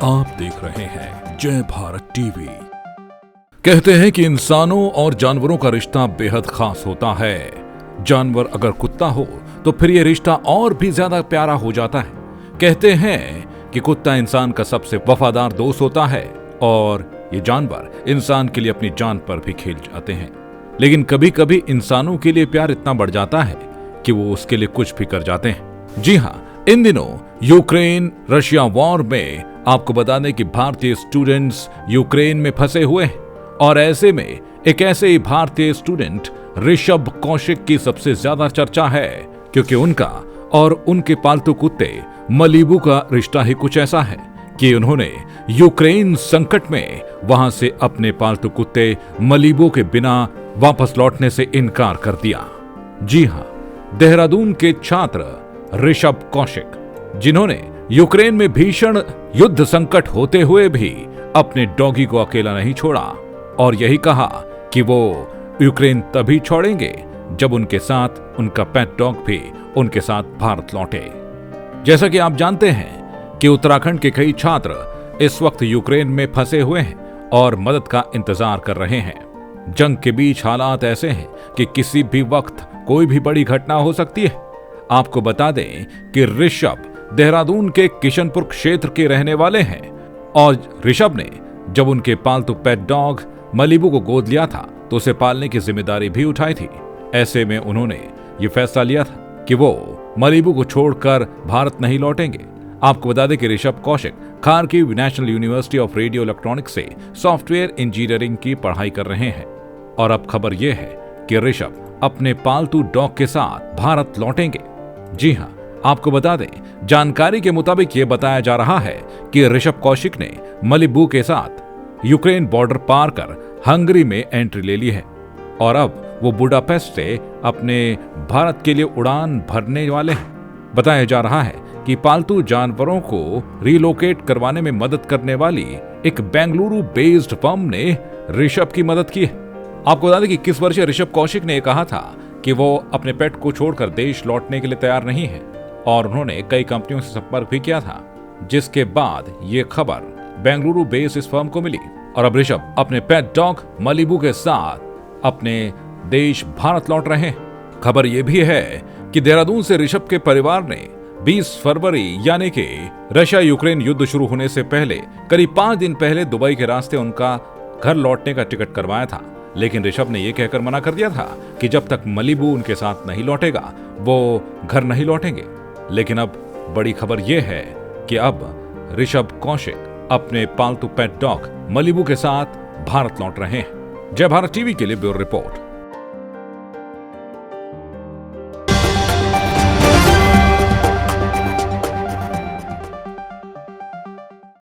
आप देख रहे हैं जय भारत टीवी। कहते हैं कि इंसानों और जानवरों का रिश्ता बेहद खास होता है। जानवर अगर कुत्ता हो तो फिर ये रिश्ता और भी ज्यादा प्यारा हो जाता है। कहते हैं कि कुत्ता इंसान का सबसे वफादार दोस्त होता है और ये जानवर इंसान के लिए अपनी जान पर भी खेल जाते हैं। लेकिन कभी कभी इंसानों के लिए प्यार इतना बढ़ जाता है कि वो उसके लिए कुछ भी कर जाते हैं। जी हाँ, इन दिनों यूक्रेन रशिया वॉर में आपको बता दें कि भारतीय स्टूडेंट्स यूक्रेन में फंसे हुए हैं और ऐसे में एक ऐसे ही भारतीय स्टूडेंट ऋषभ कौशिक की सबसे ज्यादा चर्चा है, क्योंकि उनका और उनके पालतू कुत्ते मलीबू का रिश्ता ही कुछ ऐसा है कि उन्होंने यूक्रेन संकट में वहां से अपने पालतू कुत्ते मलीबू के बिना वापस लौटने से इनकार कर दिया। जी हां, देहरादून के छात्र ऋषभ कौशिक, जिन्होंने यूक्रेन में भीषण युद्ध संकट होते हुए भी अपने डॉगी को अकेला नहीं छोड़ा और यही कहा कि वो यूक्रेन तभी छोड़ेंगे जब उनके साथ उनका पेट डॉग भी उनके साथ भारत लौटे। जैसा कि आप जानते हैं कि उत्तराखंड के कई छात्र इस वक्त यूक्रेन में फंसे हुए हैं और मदद का इंतजार कर रहे हैं। जंग के बीच हालात ऐसे हैं कि किसी भी वक्त कोई भी बड़ी घटना हो सकती है। आपको बता दें कि ऋषभ देहरादून के किशनपुर क्षेत्र के रहने वाले हैं और ऋषभ ने जब उनके पालतू पेट डॉग मलीबू को गोद लिया था तो उसे पालने की जिम्मेदारी भी उठाई थी। ऐसे में उन्होंने ये फैसला लिया था कि वो मलीबू को छोड़कर भारत नहीं लौटेंगे। आपको बता दें कि Rishabh Kaushik Kharkiv national university of radio electronics से सॉफ्टवेयर इंजीनियरिंग की पढ़ाई कर रहे हैं और अब खबर यह है कि ऋषभ अपने पालतू डॉग के साथ भारत लौटेंगे। जी हाँ, आपको बता दें, जानकारी के मुताबिक ये बताया जा रहा है कि ऋषभ कौशिक ने मलीबू के साथ यूक्रेन बॉर्डर पार कर हंगरी में एंट्री ले ली है और अब वो बुडापेस्ट से अपने भारत के लिए उड़ान भरने वाले हैं। बताया जा रहा है कि पालतू जानवरों को रिलोकेट करवाने में मदद करने वाली एक बेंगलुरु बेस्ड फर्म ने ऋषभ की मदद की है। आपको बता दें कि 21 वर्षीय ऋषभ कौशिक ने कहा था कि वो अपने पेट को छोड़कर देश लौटने के लिए तैयार नहीं है और उन्होंने कई कंपनियों से संपर्क भी किया था, जिसके बाद ये खबर बेंगलुरु बेस्ड इस फर्म को मिली और अब ऋषभ अपने पेट डॉग मलीबू के साथ अपने देश भारत लौट रहे हैं। खबर यह भी है कि देहरादून से ऋषभ के परिवार ने 20 फरवरी यानी कि रशिया यूक्रेन युद्ध शुरू होने से पहले करीब 5 दिन पहले दुबई के रास्ते उनका घर लौटने का टिकट करवाया था। लेकिन ऋषभ ने यह कहकर मना कर दिया था कि जब तक मलीबू उनके साथ नहीं लौटेगा वो घर नहीं लौटेंगे। लेकिन अब बड़ी खबर यह है कि अब ऋषभ कौशिक अपने पालतू पेट डॉग मलीबू के साथ भारत लौट रहे हैं। जय भारत टीवी के लिए ब्यूरो रिपोर्ट।